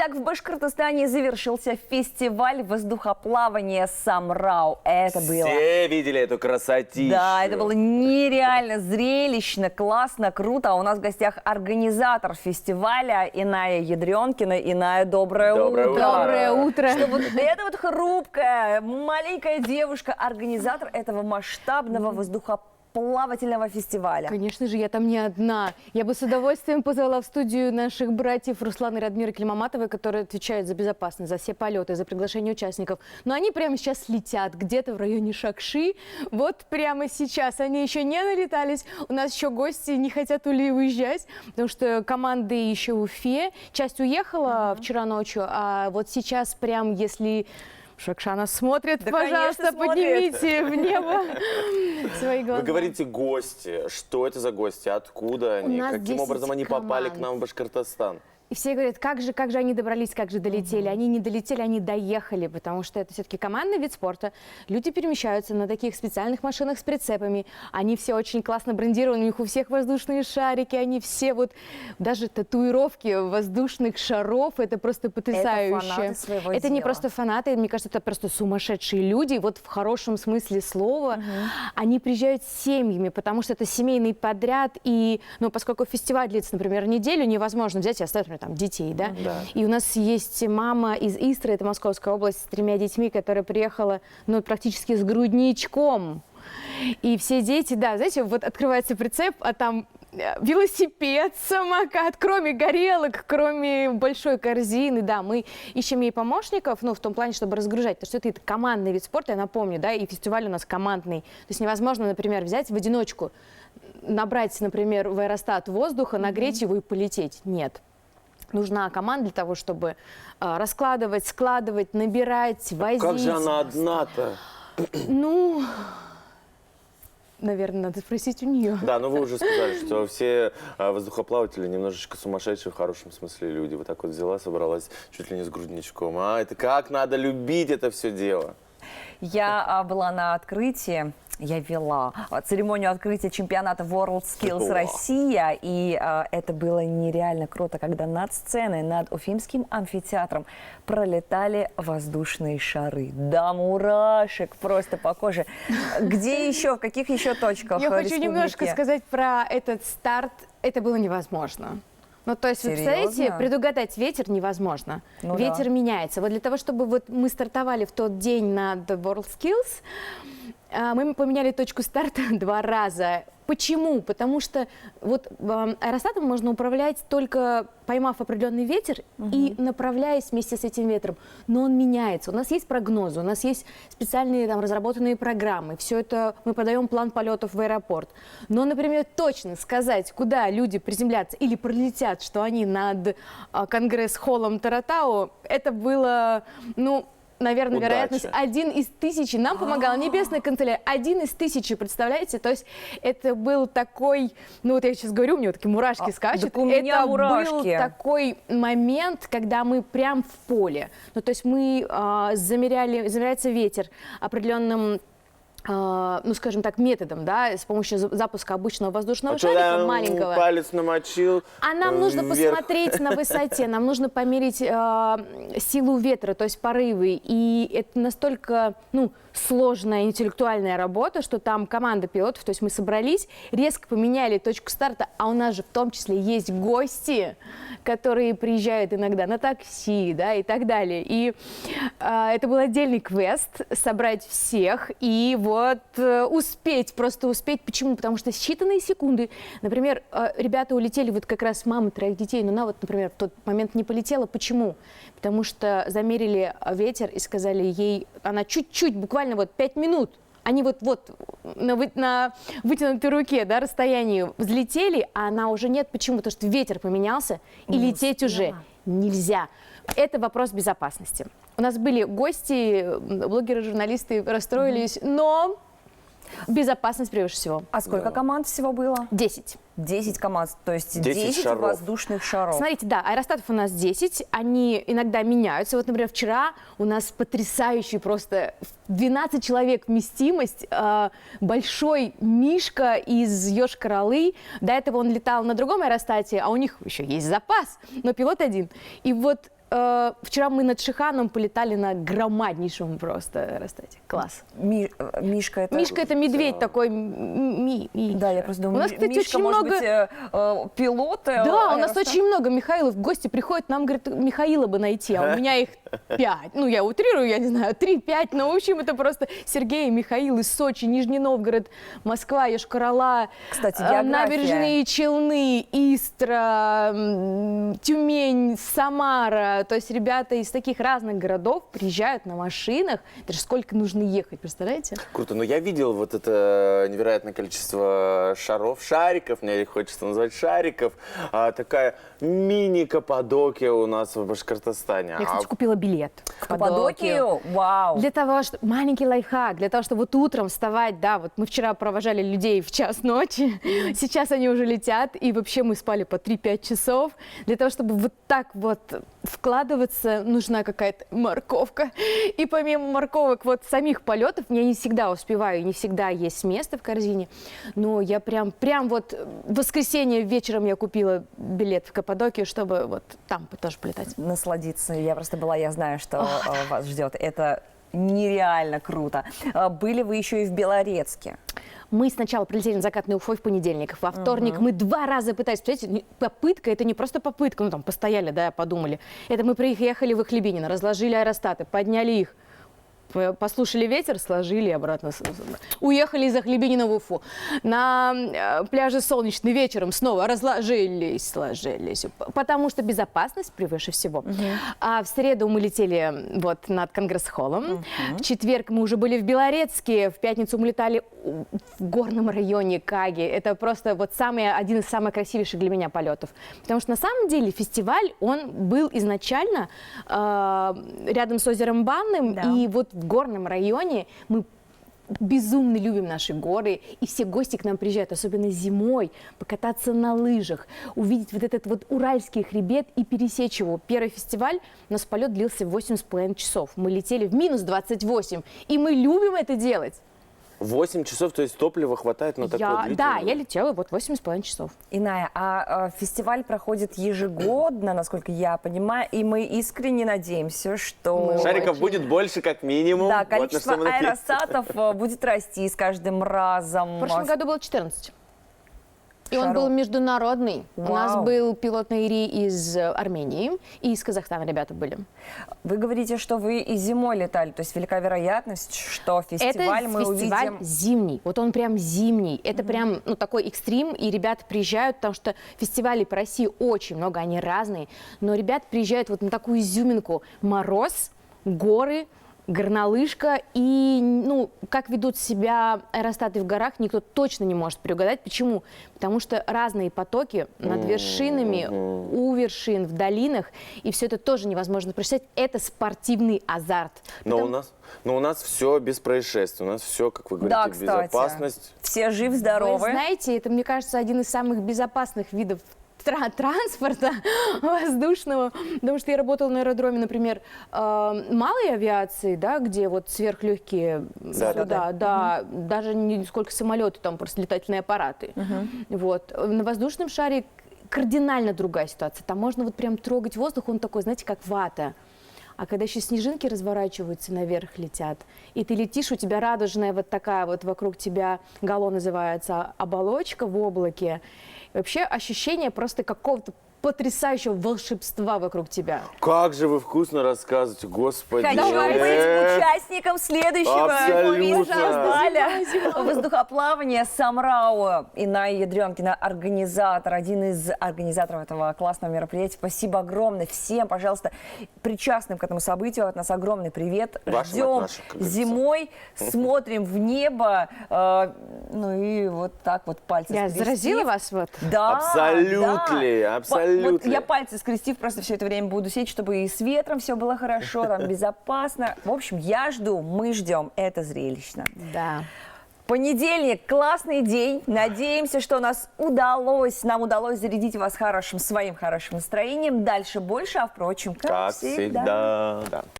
Итак, в Башкортостане завершился фестиваль воздухоплавания «Самрау». Это было... Все видели эту красотищу. Да, это было нереально зрелищно, классно, круто. А у нас в гостях организатор фестиваля Иная Ядренкина. Иная, доброе утро. Доброе утро. Что вот эта вот хрупкая, маленькая девушка, организатор этого масштабного воздухоплавательного фестиваля. Конечно же, я там не одна. Я бы с удовольствием позвала в студию наших братьев Руслана и Радмира Кельмаматовой, которые отвечают за безопасность, за все полеты, за приглашение участников. Но они прямо сейчас летят где-то в районе Шакши. Вот прямо сейчас. Они еще не налетались. У нас еще гости не хотят уезжать, потому что команды еще в Уфе. Часть уехала вчера ночью, а вот сейчас прям, если... Шакшана смотрит, да, пожалуйста, конечно, поднимите в небо свои глаза. Вы говорите гости. Что это за гости? Откуда они? Каким образом они попали к нам в Башкортостан? И все говорят, как же они добрались, как же долетели. Они не долетели, они доехали, потому что это все-таки командный вид спорта. Люди перемещаются на таких специальных машинах с прицепами. Они все очень классно брендированы, у них у всех воздушные шарики, они все вот, даже татуировки воздушных шаров, это просто потрясающе. Это фанаты своего Это дела. не просто фанаты, мне кажется, это просто сумасшедшие люди, вот в хорошем смысле слова. Они приезжают с семьями, потому что это семейный подряд, и, ну, поскольку фестиваль длится, например, неделю, невозможно взять и оставить, например, там, детей, да? Да. И у нас есть мама из Истры, это Московская область, с 3 детьми, которая приехала, ну, практически с грудничком. И все дети, да, знаете, вот открывается прицеп, а там велосипед, самокат, кроме горелок, кроме большой корзины, да, мы ищем ей помощников, ну, в том плане, чтобы разгружать, потому что это командный вид спорта, я напомню, да, и фестиваль у нас командный. То есть невозможно, например, взять в одиночку, набрать, например, в аэростат воздуха, нагреть его и полететь. Нет. Нужна команда для того, чтобы раскладывать, складывать, набирать, возить. Как же она одна-то? Ну, наверное, надо спросить у нее. Да, но вы уже сказали, что все воздухоплаватели немножечко сумасшедшие в хорошем смысле люди. Вот так вот взяла, собралась чуть ли не с грудничком. А это как надо любить это все дело? Я была на открытии, я вела церемонию открытия чемпионата WorldSkills Россия, и это было нереально круто, когда над сценой, над Уфимским амфитеатром пролетали воздушные шары. Да, мурашек просто по коже. Где еще, в каких еще точках Я хочу республики? немножко сказать про этот старт. Это было невозможно. Ну, то есть, вы Серьезно? представляете, предугадать ветер невозможно. Ну, ветер да. меняется. Вот для того, чтобы вот мы стартовали в тот день на WorldSkills, мы поменяли точку старта 2 раза. Почему? Потому что вот аэростатом можно управлять только поймав определенный ветер и направляясь вместе с этим ветром. Но он меняется. У нас есть прогнозы, у нас есть специальные там разработанные программы. Все это мы подаем план полетов в аэропорт. Но, например, точно сказать, куда люди приземлятся или пролетят, что они над Конгресс-холлом Таратау, это было, ну, наверное, Удача. вероятность 1 из 1000. Нам помогала небесная канцелярия. 1 из 1000, представляете? То есть это был такой, ну вот я сейчас говорю, у меня вот такие мурашки скачут. так у меня это мурашки. был такой момент, когда мы прям в поле. Ну то есть мы замеряется ветер определенным, ну, скажем так, методом, да, с помощью запуска обычного воздушного шарика, маленького. Палец намочил. А нам нужно вверх. посмотреть на высоте, нам нужно померить силу ветра, то есть порывы. И это настолько, ну, сложная интеллектуальная работа, что там команда пилотов, то есть мы собрались, резко поменяли точку старта, а у нас же в том числе есть гости, которые приезжают иногда на такси, да, и так далее. И это был отдельный квест, собрать всех и вот успеть, просто успеть. Почему? Потому что считанные секунды, например, ребята улетели, вот как раз мама 3 детей, но она вот, например, в тот момент не полетела. Почему? Потому что замерили ветер и сказали ей, она чуть-чуть, буквально вот 5 минут, они вот на вытянутой руке, да, расстоянии взлетели, а она уже нет. Почему? Потому что ветер поменялся, и лететь уже нельзя. Это вопрос безопасности. У нас были гости, блогеры, журналисты расстроились, но безопасность превыше всего. А сколько команд всего было? 10. 10 команд, то есть 10 шаров. воздушных шаров. Смотрите, да, аэростатов у нас 10, они иногда меняются. Вот, например, вчера у нас потрясающий просто 12 человек вместимость, большой Мишка из Йошкар-Олы. До этого он летал на другом аэростате, а у них еще есть запас, но пилот один. И вот вчера мы над Шиханом полетали на громаднейшем просто аэростате. Класс. Мишка это... Мишка это медведь такой. Да, я просто думаю, у нас, кстати, Мишка, очень может много... быть, пилоты. Да, у нас очень много Михаилов в гости приходят, нам говорят, Михаила бы найти, а у меня их 5. Ну, я утрирую, я не знаю, 3-5, но в общем это просто Сергей, Михаил из Сочи, Нижний Новгород, Москва, Йошкар-Ола, Кстати, география. Набережные Челны, Истра, Тюмень, Самара. То есть ребята из таких разных городов приезжают на машинах. Даже сколько нужно ехать, представляете? Круто. Но я видел вот это невероятное количество шариков, мне их хочется назвать шариков. Такая мини-Каппадокия у нас в Башкортостане. Я, кстати, купила билет В Каппадокию? Вау. Для того, что... Маленький лайфхак. Для того, чтобы вот утром вставать, да, вот мы вчера провожали людей в час ночи, сейчас они уже летят, и вообще мы спали по 3-5 часов. Для того, чтобы вот так вот вкладываться, нужна какая-то морковка. И помимо морковок, вот самих полетов, я не всегда успеваю, не всегда есть место в корзине, но я прям вот в воскресенье вечером я купила билет в Каппадокию, чтобы вот там тоже полетать. Насладиться. Я просто была, я знаю, что вас ждет. Это нереально круто. Были вы еще и в Белорецке. Мы сначала прилетели на закатный Уфой в понедельник. Во вторник мы 2 раза пытались. Представляете, попытка, это не просто попытка, ну там постояли, да, подумали. Это мы приехали в Ихлебинино, разложили аэростаты, подняли их. Послушали ветер, сложили обратно. Уехали из Ахлебинина в Уфу. На пляже Солнечный вечером снова разложились, сложились. Потому что безопасность превыше всего. А в среду мы летели вот над Конгресс-холлом. В четверг мы уже были в Белорецке. В пятницу мы летали в горном районе Каги. Это просто вот один из самых красивейших для меня полетов. Потому что на самом деле фестиваль, он был изначально рядом с озером Банным. Да. И вот в горном районе мы безумно любим наши горы, и все гости к нам приезжают, особенно зимой, покататься на лыжах, увидеть вот этот вот уральский хребет и пересечь его. Первый фестиваль, у нас полет длился 8,5 часов. Мы летели в минус 28, и мы любим это делать. 8 часов, то есть топлива хватает на такое длительное? Да, я летела вот 8,5 часов. Иная, фестиваль проходит ежегодно, насколько я понимаю, и мы искренне надеемся, что... Шариков будет больше, как минимум. Да, Вот на количество что мы надеемся. аэростатов будет расти с каждым разом. В прошлом году было 14. И он Шаров. был международный. У нас Вау. был пилот на Ири из Армении, и из Казахстана ребята были. Вы говорите, что вы и зимой летали, то есть велика вероятность, что фестиваль Это мы фестиваль увидим... зимний. Вот он прям зимний. Это прям такой экстрим, и ребята приезжают, потому что фестивалей по России очень много, они разные. Но ребята приезжают вот на такую изюминку. Мороз, горы, горнолыжка и, как ведут себя аэростаты в горах, никто точно не может предугадать. Почему? Потому что разные потоки над вершинами, у вершин, в долинах, и все это тоже невозможно представить. Это спортивный азарт. Но у нас все без происшествий, у нас все, как вы говорите, Да, кстати. безопасность. Все жив-здоровы. Вы знаете, это, мне кажется, один из самых безопасных видов транспорта воздушного, потому что я работала на аэродроме, например, малой авиации, да, где вот сверхлегкие, даже не сколько самолеты, там просто летательные аппараты. Вот. На воздушном шаре кардинально другая ситуация. Там можно вот прям трогать воздух, он такой, знаете, как вата. А когда еще снежинки разворачиваются, наверх летят, и ты летишь, у тебя радужная вот такая вот вокруг тебя, гало называется, оболочка в облаке. И вообще ощущение просто какого-то потрясающего волшебства вокруг тебя. Как же вы вкусно рассказываете, господи. Хочу быть участником следующего Абсолютно. фестиваля воздухоплавания Самрау. Иная Ядрёнкина, организатор, один из организаторов этого классного мероприятия. Спасибо огромное всем, пожалуйста, причастным к этому событию. От нас огромный привет. Вашим от Ждем наших, как говорится. зимой, смотрим в небо. И вот так вот пальцы Я скрестив. заразила вас вот? Да, Абсолютно, абсолютно. Вот я пальцы скрестив просто все это время буду сидеть, чтобы и с ветром все было хорошо, там безопасно. В общем, я жду, мы ждем. Это зрелищно. Да. Понедельник, классный день. Надеемся, что нам удалось зарядить вас своим хорошим настроением. Дальше больше, а впрочем, Как всегда. Да.